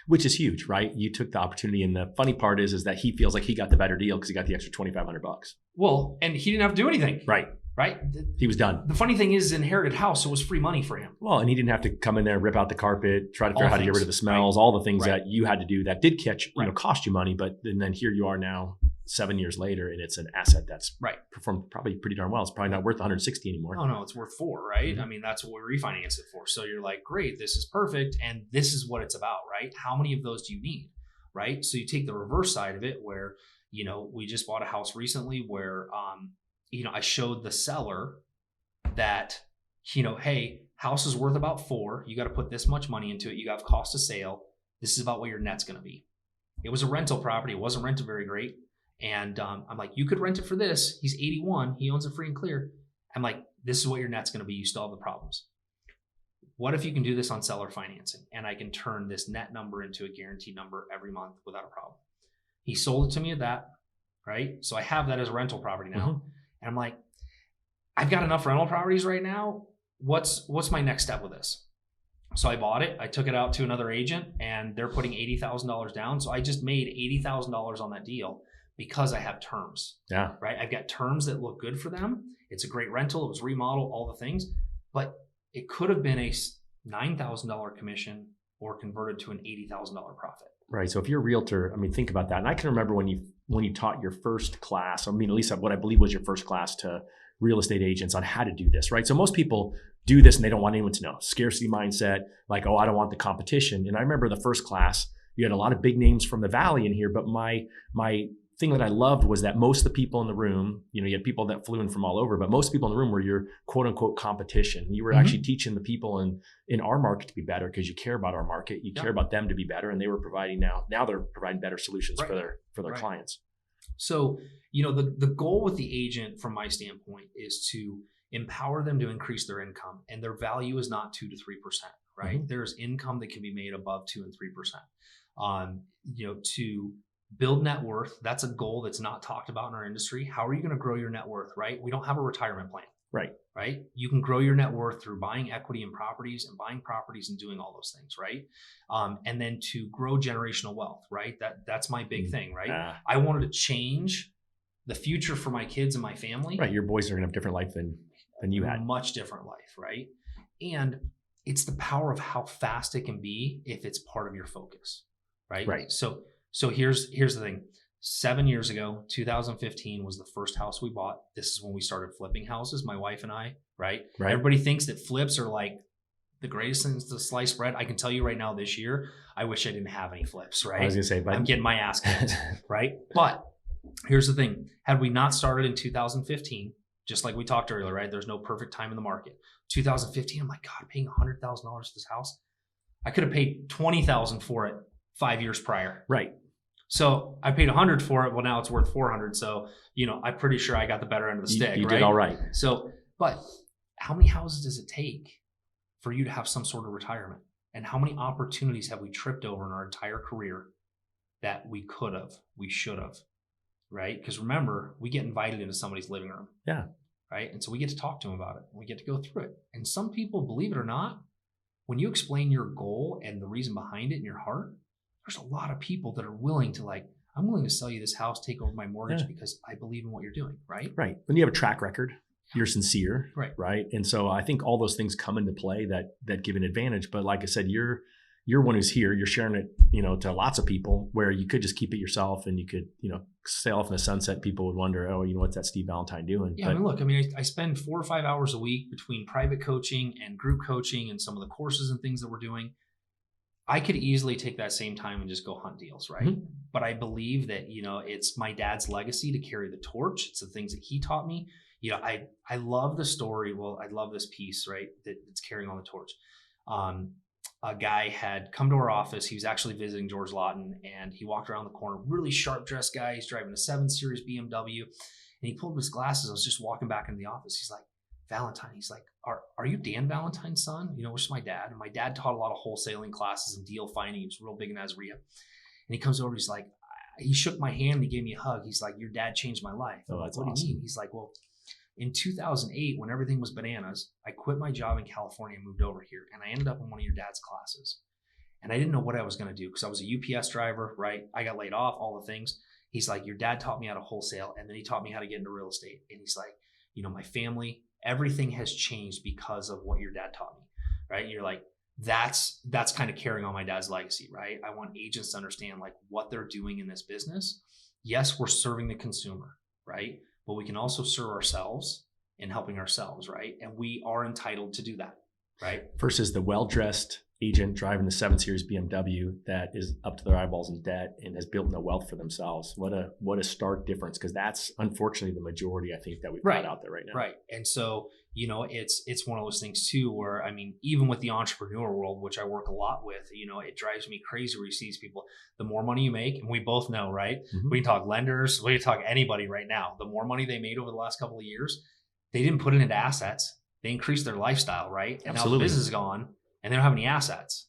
Which is huge, right? You took the opportunity. And the funny part is that he feels like he got the better deal because he got the extra $2,500. Well, and he didn't have to do anything. Right. Right? He was done. The funny thing is, inherited house, so it was free money for him. Well, and he didn't have to come in there, rip out the carpet, try to figure out how to get rid of the smells, all the things that you had to do that did cost you money. But then here you are now 7 years later, and it's an asset that's performed probably pretty darn well. It's probably not worth 160 anymore. Oh, no, it's worth 4, right? I mean, that's what we refinance it for. So you're like, great, this is perfect. And this is what it's about, right? How many of those do you need, right? So you take the reverse side of it where, we just bought a house recently where, I showed the seller that, hey, house is worth about 4. You got to put this much money into it. You got cost of sale. This is about what your net's going to be. It was a rental property. It wasn't rented very great. And I'm like, you could rent it for this. He's 81. He owns it free and clear. I'm like, this is what your net's going to be. You still have the problems. What if you can do this on seller financing and I can turn this net number into a guaranteed number every month without a problem? He sold it to me at that, right? So I have that as a rental property now. And I'm like, I've got enough rental properties right now. What's my next step with this? So I bought it. I took it out to another agent and they're putting $80,000 down. So I just made $80,000 on that deal because I have terms. Yeah. Right. I've got terms that look good for them. It's a great rental. It was remodeled, all the things, but it could have been a $9,000 commission or converted to an $80,000 profit. Right. So if you're a realtor, I mean, think about that. And I can remember when you taught your first class, I mean, at least what I believe was your first class to real estate agents on how to do this, right? So most people do this and they don't want anyone to know. Scarcity mindset, like, oh, I don't want the competition. And I remember the first class, you had a lot of big names from the Valley in here, but my thing that I loved was that most of the people in the room, you had people that flew in from all over, but most people in the room were your quote unquote competition. You were actually teaching the people in our market to be better because you care about our market. You care about them to be better. And they were providing now they're providing better solutions for their clients. So, the goal with the agent from my standpoint is to empower them to increase their income, and their value is not 2 to 3%, right? There's income that can be made above 2 and 3%. To build net worth, that's a goal that's not talked about in our industry. How are you going to grow your net worth, right? We don't have a retirement plan. Right. You can grow your net worth through buying equity in properties and buying properties and doing all those things, right? And then to grow generational wealth, right? That's my big thing, right? I wanted to change the future for my kids and my family. Right. Your boys are going to have a different life than you had. A much different life, right? And it's the power of how fast it can be if it's part of your focus, right? Right. So here's the thing. 7 years ago, 2015 was the first house we bought. This is when we started flipping houses, my wife and I, right? Everybody thinks that flips are like the greatest things to slice bread. I can tell you right now this year, I wish I didn't have any flips, right? I was going to say, but I'm getting my ass kicked, right? But here's the thing. Had we not started in 2015, just like we talked earlier, right? There's no perfect time in the market. 2015, I'm like, God, paying $100,000 for this house. I could have paid $20,000 for it 5 years prior. Right. So I paid $100 for it. Well, now it's worth $400. So, I'm pretty sure I got the better end of the stick. You did all right. So, but how many houses does it take for you to have some sort of retirement? And how many opportunities have we tripped over in our entire career that we could have, we should have, right? Because remember, we get invited into somebody's living room. Yeah. Right. And so we get to talk to them about it. We get to go through it. And some people, believe it or not, when you explain your goal and the reason behind it in your heart, there's a lot of people that are willing to I'm willing to sell you this house, take over my mortgage because I believe in what you're doing, right? Right. When you have a track record, you're sincere, right? And so I think all those things come into play that give an advantage. But like I said, you're one who's here. You're sharing it, to lots of people where you could just keep it yourself and you could, sail off in the sunset. People would wonder, oh, what's that Steve Valentine doing? Yeah, I spend 4 or 5 hours a week between private coaching and group coaching and some of the courses and things that we're doing. I could easily take that same time and just go hunt deals, right? But I believe that, it's my dad's legacy to carry the torch. It's the things that he taught me. I love the story. Well, I love this piece, right? That it's carrying on the torch. A guy had come to our office. He was actually visiting George Lawton, and he walked around the corner, really sharp dressed guy. He's driving a 7 Series BMW, and he pulled up his glasses. I was just walking back into the office. He's like, Valentine. He's like, are you Dan Valentine's son? Which is my dad. And my dad taught a lot of wholesaling classes and deal finding. He was real big in Azria. And he comes over, he's like, he shook my hand, he gave me a hug. He's like, your dad changed my life. Oh, that's what awesome. do you mean? He's like, well, in 2008, when everything was bananas, I quit my job in California and moved over here. And I ended up in one of your dad's classes. And I didn't know what I was going to do because I was a UPS driver, right? I got laid off, all the things. He's like, your dad taught me how to wholesale. And then he taught me how to get into real estate. And he's like, my family, everything has changed because of what your dad taught me, right? And you're like, that's kind of carrying on my dad's legacy, right? I want agents to understand what they're doing in this business. Yes, we're serving the consumer, right? But we can also serve ourselves in helping ourselves, right? And we are entitled to do that, right? Versus the well-dressed agent driving the 7 Series BMW that is up to their eyeballs in debt and has built no wealth for themselves. What a stark difference, because that's unfortunately the majority, I think, that we've got out there right now. Right. And so, it's one of those things too, where, even with the entrepreneur world, which I work a lot with, it drives me crazy where you see these people, the more money you make, and we both know, right? We can talk lenders, we can talk anybody right now. The more money they made over the last couple of years, they didn't put it into assets. They increased their lifestyle, right? And now the business is gone and they don't have any assets,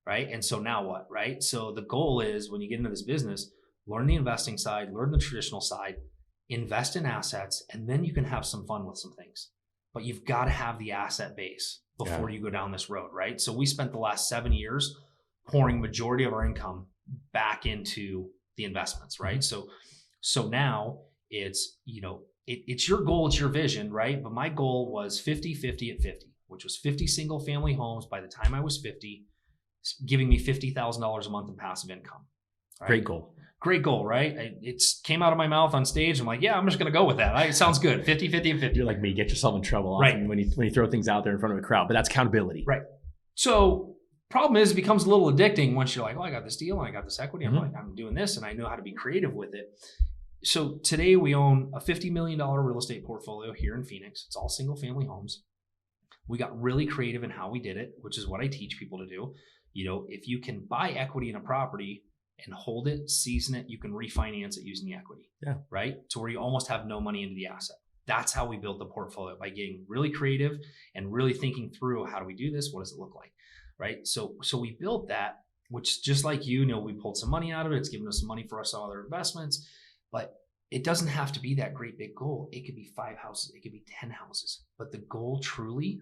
right? And so now what, right? So the goal is, when you get into this business, learn the investing side, learn the traditional side, invest in assets, and then you can have some fun with some things. But you've got to have the asset base before you go down this road, right? So we spent the last 7 years pouring majority of our income back into the investments, right? So now it's, it's your goal, it's your vision, right? But my goal was 50-50 at 50, which was 50 single family homes by the time I was 50, giving me $50,000 a month in passive income. Right? Great goal, right? It came out of my mouth on stage. I'm like, yeah, I'm just going to go with that. It sounds good. 50-50 and 50. You're like me, get yourself in trouble often when you throw things out there in front of a crowd, but that's accountability. Right. So problem is, it becomes a little addicting once you're like, oh, I got this deal and I got this equity. I'm like, I'm doing this and I know how to be creative with it. So today we own a $50 million real estate portfolio here in Phoenix. It's all single family homes. We got really creative in how we did it, which is what I teach people to do. If you can buy equity in a property and hold it, season it, you can refinance it using the equity. Yeah. Right? To where you almost have no money into the asset. That's how we built the portfolio, by getting really creative and really thinking through, how do we do this? What does it look like? Right? So we built that, which, just like we pulled some money out of it. It's given us some money for us on other investments, but it doesn't have to be that great big goal. It could be 5 houses. It could be 10 houses. But the goal truly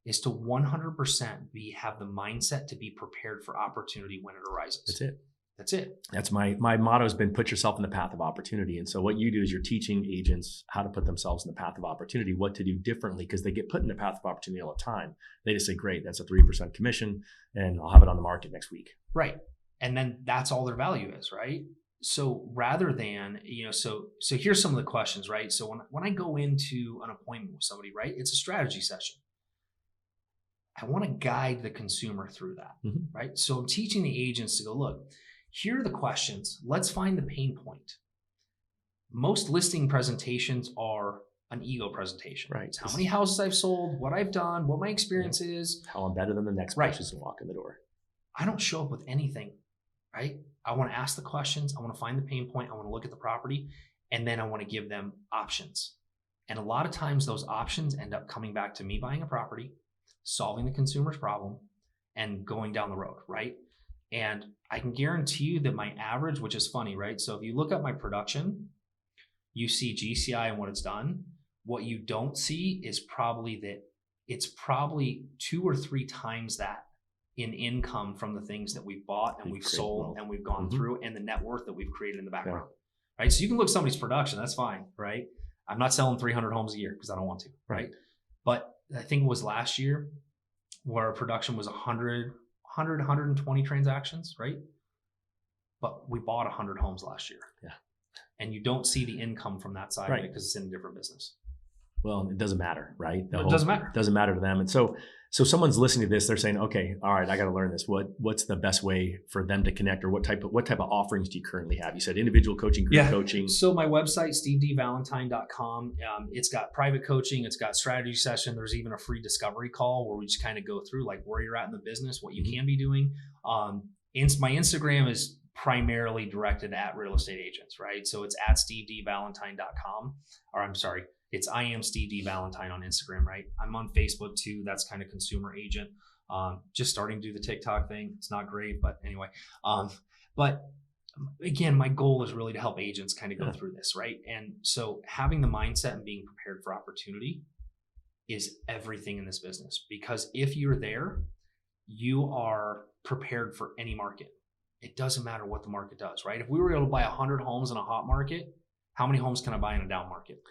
is to 100% have the mindset to be prepared for opportunity when it arises. That's it. That's it. That's my motto has been, put yourself in the path of opportunity. And so what you do is you're teaching agents how to put themselves in the path of opportunity, what to do differently, because they get put in the path of opportunity all the time. They just say, great, that's a 3% commission and I'll have it on the market next week. Right. And then that's all their value is, right? So rather than, so here's some of the questions, right? So when I go into an appointment with somebody, right, it's a strategy session. I want to guide the consumer through that, right? So I'm teaching the agents to go, look, here are the questions. Let's find the pain point. Most listing presentations are an ego presentation. Right. It's how many houses I've sold, what I've done, what my experience is. How I'm better than the next person to walk in the door. I don't show up with anything, right? I want to ask the questions. I want to find the pain point. I want to look at the property, and then I want to give them options. And a lot of times those options end up coming back to me buying a property, solving the consumer's problem, and going down the road, right? And I can guarantee you that my average, which is funny, right? So if you look at my production, you see GCI and what it's done. What you don't see is probably that it's probably 2 or 3 times that in income from the things that we've bought and we've sold and we've gone through, and the net worth that we've created in the background, right? So you can look at somebody's production, that's fine, right? I'm not selling 300 homes a year because I don't want to, right? But I think it was last year where our production was 120 transactions, right? But we bought 100 homes last year. Yeah. And you don't see the income from that side of it because it's in a different business. Well, it doesn't matter, right? It doesn't matter. It doesn't matter to them. And so someone's listening to this, they're saying, okay, all right, I got to learn this. What's the best way for them to connect, or what type of offerings do you currently have? You said individual coaching, group coaching. So my website, stevedvalentine.com, it's got private coaching. It's got strategy session. There's even a free discovery call where we just kind of go through like where you're at in the business, what you can be doing. My Instagram is primarily directed at real estate agents, right? So it's at stevedvalentine.com, or I'm sorry, it's I am Steve D. Valentine on Instagram, right? I'm on Facebook too. That's kind of consumer agent. Just starting to do the TikTok thing. It's not great, but anyway. But again, my goal is really to help agents kind of go through this, right? And so having the mindset and being prepared for opportunity is everything in this business, because if you're there, you are prepared for any market. It doesn't matter what the market does, right? If we were able to buy 100 homes in a hot market, how many homes can I buy in a down market?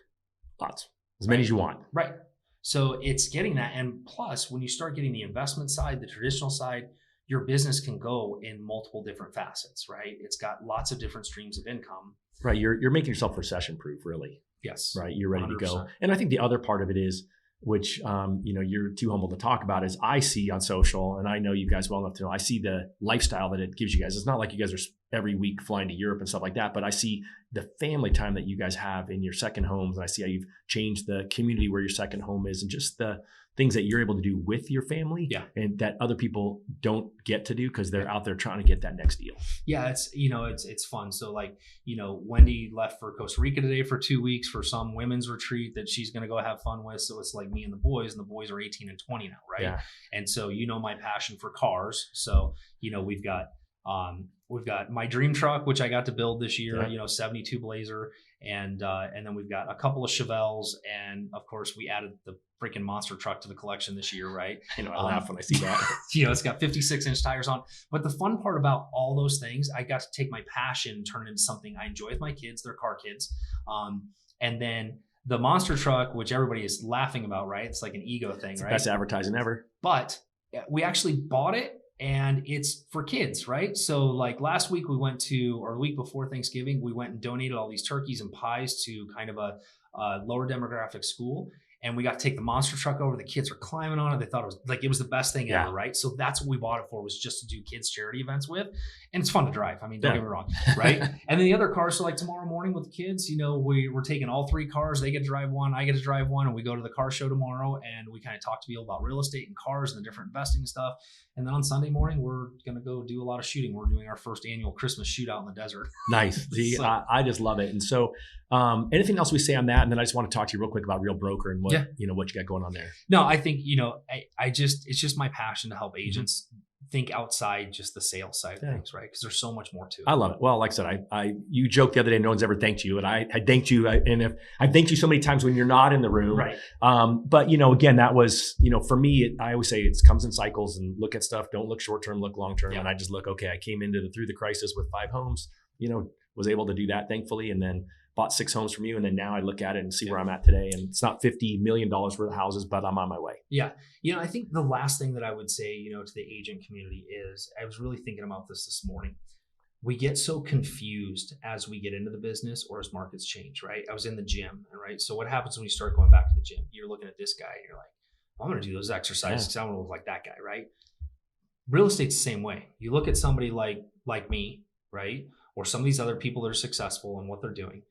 Lots. As many as you want. Right. So it's getting that. And plus, when you start getting the investment side, the traditional side, your business can go in multiple different facets, right? It's got lots of different streams of income. Right. You're making yourself recession proof, really. Yes. Right. You're ready 100%. to go. And I think the other part of it is, which you're too humble to talk about, is I see on social, and I know you guys well enough to know, I see the lifestyle that it gives you guys. It's not like you guys are every week flying to Europe and stuff like that, but I see the family time that you guys have in your second homes, and I see how you've changed the community where your second home is, and just the things that you're able to do with your family and that other people don't get to do because they're out there trying to get that next deal. Yeah, it's fun. So like, Wendy left for Costa Rica today for 2 weeks for some women's retreat that she's going to go have fun with. So it's like me and the boys are 18 and 20 now, right? Yeah. And so my passion for cars. So we've got my dream truck, which I got to build this year, 72 Blazer, and then we've got a couple of Chevelles, and of course we added the freaking monster truck to the collection this year, right? I laugh when I see that. It's got 56-inch tires on. But the fun part about all those things, I got to take my passion and turn it into something I enjoy with my kids. They're car kids. And then the monster truck, which everybody is laughing about, right? It's like an ego thing, it's right? The best advertising ever. But we actually bought it, and it's for kids, right? So like last week or the week before Thanksgiving, we went and donated all these turkeys and pies to kind of a lower demographic school. And we got to take the monster truck over. The kids were climbing on it. They thought it was the best thing ever, right? So that's what we bought it for, was just to do kids charity events with. And it's fun to drive. I mean, don't get me wrong, right? And then the other cars, so like tomorrow morning with the kids, we're taking all 3 cars. They get to drive one, I get to drive one, and we go to the car show tomorrow, and we kind of talk to people about real estate and cars and the different investing stuff. And then on Sunday morning, we're going to go do a lot of shooting. We're doing our first annual Christmas shootout in the desert. Nice. See, so, I just love it. And so anything else we say on that? And then I just want to talk to you real quick about Real Broker and what you got going on there. No, I think, it's just my passion to help agents think outside just the sales side of things, right? Because there's so much more to it. I love it. Well, like I said, you joked the other day, no one's ever thanked you, and I thanked you, and if I thanked you so many times when you're not in the room, right? But again, that was, for me, I always say it comes in cycles, and look at stuff. Don't look short term, look long term. And I just look, okay, I came through the crisis with 5 homes, was able to do that thankfully, and then bought 6 homes from you. And then now I look at it and see where I'm at today. And it's not $50 million worth of houses, but I'm on my way. Yeah. I think the last thing that I would say, to the agent community is, I was really thinking about this morning. We get so confused as we get into the business or as markets change, right? I was in the gym, right? So what happens when you start going back to the gym? You're looking at this guy and you're like, I'm going to do those exercises because I want to look like that guy, right? Real estate's the same way. You look at somebody like me, right? Or some of these other people that are successful and what they're doing,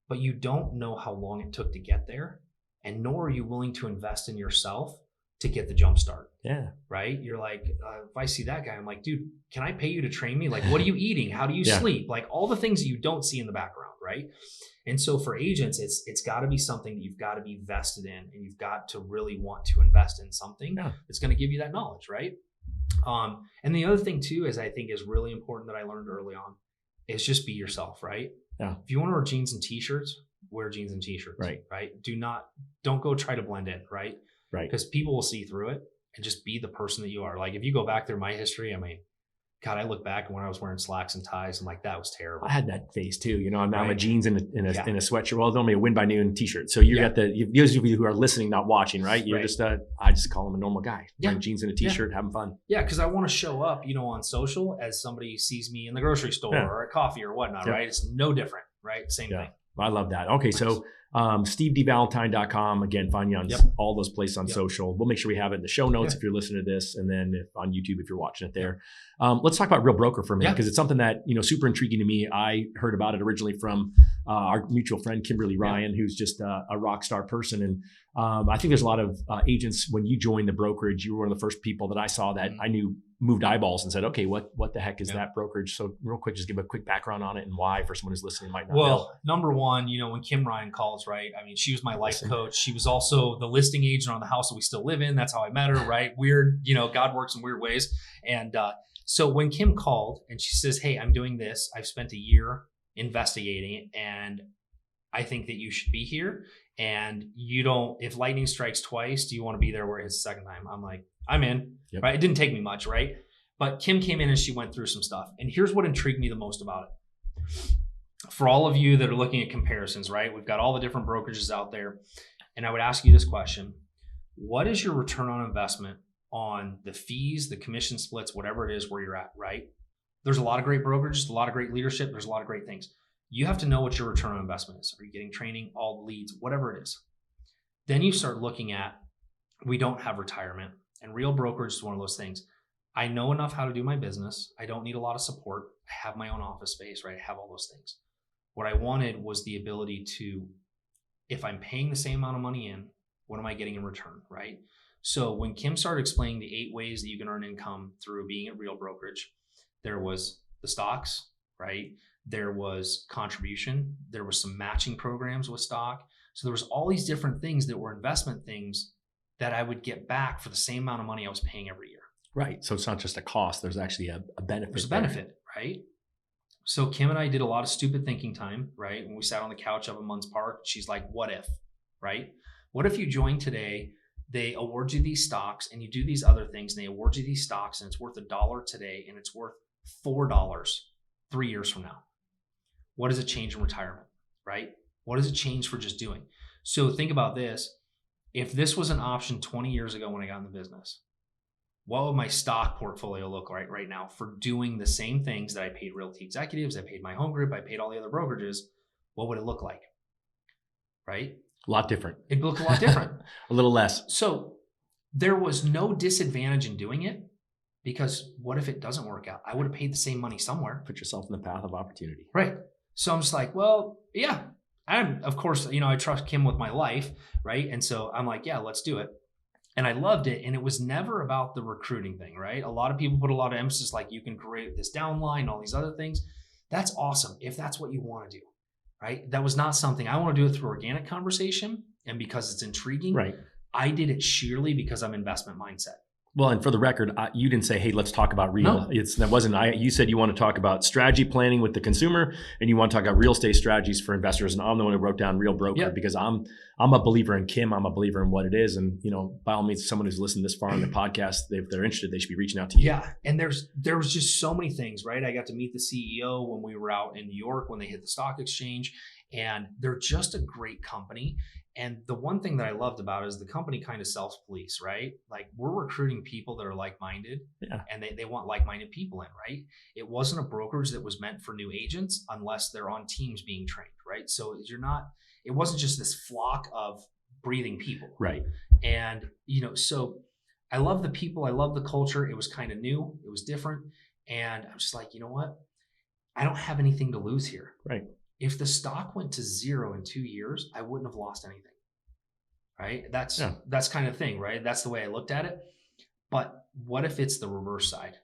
but you don't know how long it took to get there, and nor are you willing to invest in yourself to get the jump start. Yeah. Right. You're like, if I see that guy, I'm like, dude, can I pay you to train me? Like, what are you eating? How do you sleep? Like all the things that you don't see in the background. Right. And so for agents, it's got to be something that you've got to be vested in, and you've got to really want to invest in something that's going to give you that knowledge. Right. And the other thing too, is I think is really important that I learned early on, is just be yourself. Right. Yeah. If you want to wear jeans and t-shirts, wear jeans and t-shirts. Right. Right. Don't go try to blend in. Right. Right. Because people will see through it, and just be the person that you are. Like if you go back through my history, I mean, God, I look back when I was wearing slacks and ties, and like, that was terrible. I had that phase too. I'm a jeans and a sweatshirt. Well, it's only a win by noon t-shirt. So you got those of you who are listening, not watching, right? You're just I just call them a normal guy. Wearing jeans and a t-shirt, having fun. Yeah, because I want to show up, on social as somebody who sees me in the grocery store or at coffee or whatnot, right? It's no different, right? Same thing. I love that. Okay, so SteveDValentine.com. Again, find you on all those places on social. We'll make sure we have it in the show notes if you're listening to this, and then on YouTube if you're watching it there. Let's talk about Real Broker for a minute, because it's something that, super intriguing to me. I heard about it originally from our mutual friend, Kimberly Ryan, who's just a rock star person. And I think there's a lot of agents, when you joined the brokerage, you were one of the first people that I saw that I knew moved eyeballs and said, okay, what the heck is that brokerage? So real quick, just give a quick background on it and why, for someone who's listening might not know. Well, number one, when Kim Ryan calls, right? I mean, she was my life coach. She was also the listing agent on the house that we still live in. That's how I met her, right? Weird, God works in weird ways. And so when Kim called and she says, hey, I'm doing this. I've spent a year investigating it, and I think that you should be here. And if lightning strikes twice, do you want to be there where it's the second time? I'm like, I'm in, right? It didn't take me much, right? But Kim came in and she went through some stuff. And here's what intrigued me the most about it. For all of you that are looking at comparisons, right? We've got all the different brokerages out there. And I would ask you this question. What is your return on investment on the fees, the commission splits, whatever it is where you're at, right? There's a lot of great brokerages, a lot of great leadership. There's a lot of great things. You have to know what your return on investment is. Are you getting training, all the leads, whatever it is? Then you start looking at, we don't have retirement. And Real Brokerage is one of those things. I know enough how to do my business. I don't need a lot of support. I have my own office space, right? I have all those things. What I wanted was the ability to, if I'm paying the same amount of money in, what am I getting in return, right? So when Kim started explaining the 8 ways that you can earn income through being at Real Brokerage, there was the stocks, right? There was contribution. There was some matching programs with stock. So there was all these different things that were investment things that I would get back for the same amount of money I was paying every year. Right. So it's not just a cost. There's actually a benefit. There's a benefit, right? So Kim and I did a lot of stupid thinking time, right? When we sat on the couch up in Munns Park, she's like, what if, right? What if you join today, they award you these stocks and you do these other things, and they award you these stocks and it's worth $1 today and it's worth $4 3 years from now? What does it change in retirement, right? What does it change for just doing? So think about this. If this was an option 20 years ago when I got in the business, what would my stock portfolio look like right now for doing the same things that I paid Realty Executives, I paid my home group, I paid all the other brokerages? What would it look like? Right? A lot different. It'd look a lot different. A little less. So there was no disadvantage in doing it, because what if it doesn't work out? I would have paid the same money somewhere. Put yourself in the path of opportunity. Right. So I'm just like, well, yeah. And of course, I trust Kim with my life, right? And so I'm like, yeah, let's do it. And I loved it. And it was never about the recruiting thing, right? A lot of people put a lot of emphasis, like you can create this downline, all these other things. That's awesome if that's what you want to do, right? That was not something I want to do it through organic conversation and because it's intriguing. Right. I did it sheerly because I'm investment mindset. Well, and for the record, you didn't say, hey, let's talk about real. No. You said you want to talk about strategy planning with the consumer and you want to talk about real estate strategies for investors. And I'm the one who wrote down Real Broker because I'm a believer in Kim. I'm a believer in what it is. And, by all means, someone who's listened this far on the podcast, if they're interested, they should be reaching out to you. Yeah. And there was just so many things, right? I got to meet the CEO when we were out in New York, when they hit the stock exchange, and they're just a great company. And the one thing that I loved about it is the company kind of self-police, right? Like we're recruiting people that are like-minded and they want like-minded people in, right? It wasn't a brokerage that was meant for new agents unless they're on teams being trained, right? So it wasn't just this flock of breathing people. Right. And, so I love the people. I love the culture. It was kind of new. It was different. And I'm just like, you know what? I don't have anything to lose here. Right. If the stock went to 0 in 2 years, I wouldn't have lost anything, right? That's kind of thing, right? That's the way I looked at it. But what if it's the reverse side,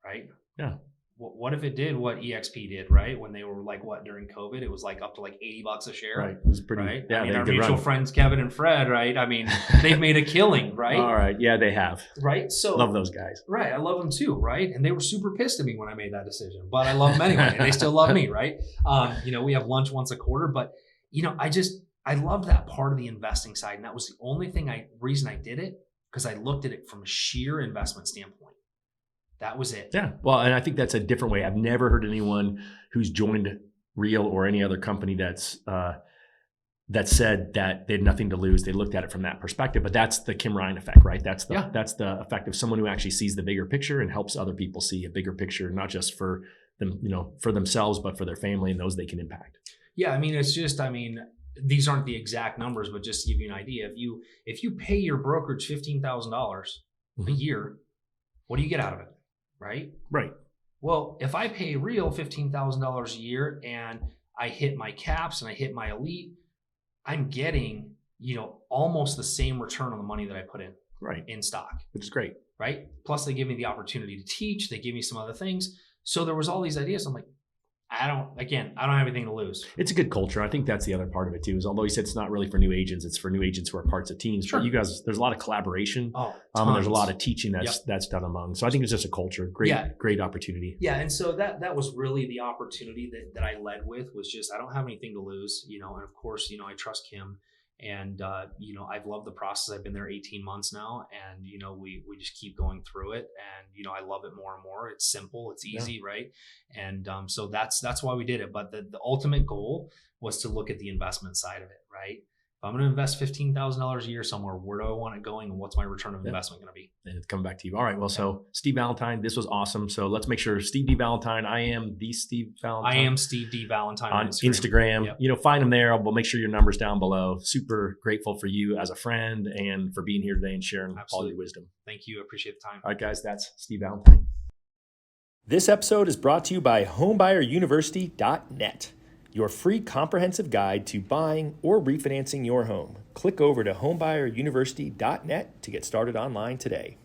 right? Yeah. What if it did what EXP did, right? When they were like, during COVID, it was like up to like $80 a share. Right. It was pretty, right? Yeah, I mean, our mutual friends, Kevin and Fred, right? I mean, they've made a killing, right? All right. Yeah, they have. Right. So love those guys. Right. I love them too. Right. And they were super pissed at me when I made that decision, but I love them anyway. And they still love me. Right. We have lunch once a quarter, but I love that part of the investing side. And that was the only reason I did it, because I looked at it from a sheer investment standpoint. That was it. Yeah. Well, and I think that's a different way. I've never heard anyone who's joined Real or any other company that said that they had nothing to lose. They looked at it from that perspective, but that's the Kim Ryan effect, right? That's the effect of someone who actually sees the bigger picture and helps other people see a bigger picture, not just for them, for themselves, but for their family and those they can impact. Yeah. I mean, these aren't the exact numbers, but just to give you an idea, if you pay your brokerage $15,000 a year, what do you get out of it? Right? Right. Well, if I pay Real $15,000 a year and I hit my caps and I hit my elite, I'm getting, almost the same return on the money that I put in. Right. In stock. Which is great. Right. Plus they give me the opportunity to teach. They give me some other things. So there was all these ideas. I'm like, I don't have anything to lose. It's a good culture. I think that's the other part of it too, is although you said it's not really for new agents, it's for new agents who are parts of teams. Sure. But you guys, there's a lot of collaboration. And there's a lot of teaching that's done among. So I think it's just a culture. Great opportunity. Yeah. And so that was really the opportunity that I led with, was just, I don't have anything to lose, and of course, I trust Kim. And, I've loved the process. I've been there 18 months now, and, we just keep going through it, and, I love it more and more. It's simple, it's easy. Right. And, so that's why we did it. But the ultimate goal was to look at the investment side of it. Right. If I'm going to invest $15,000 a year somewhere, where do I want it going? And what's my return of investment going to be? And it's coming back to you. All right. Well, so Steve Valentine, this was awesome. So let's make sure Steve D. Valentine, I am the Steve Valentine. I am Steve D. Valentine on Instagram. Yep. Find him there. We'll make sure your number's down below. Super grateful for you as a friend and for being here today and sharing all your wisdom. Thank you. I appreciate the time. All right, guys, that's Steve Valentine. This episode is brought to you by homebuyeruniversity.net. Your free comprehensive guide to buying or refinancing your home. Click over to homebuyeruniversity.net to get started online today.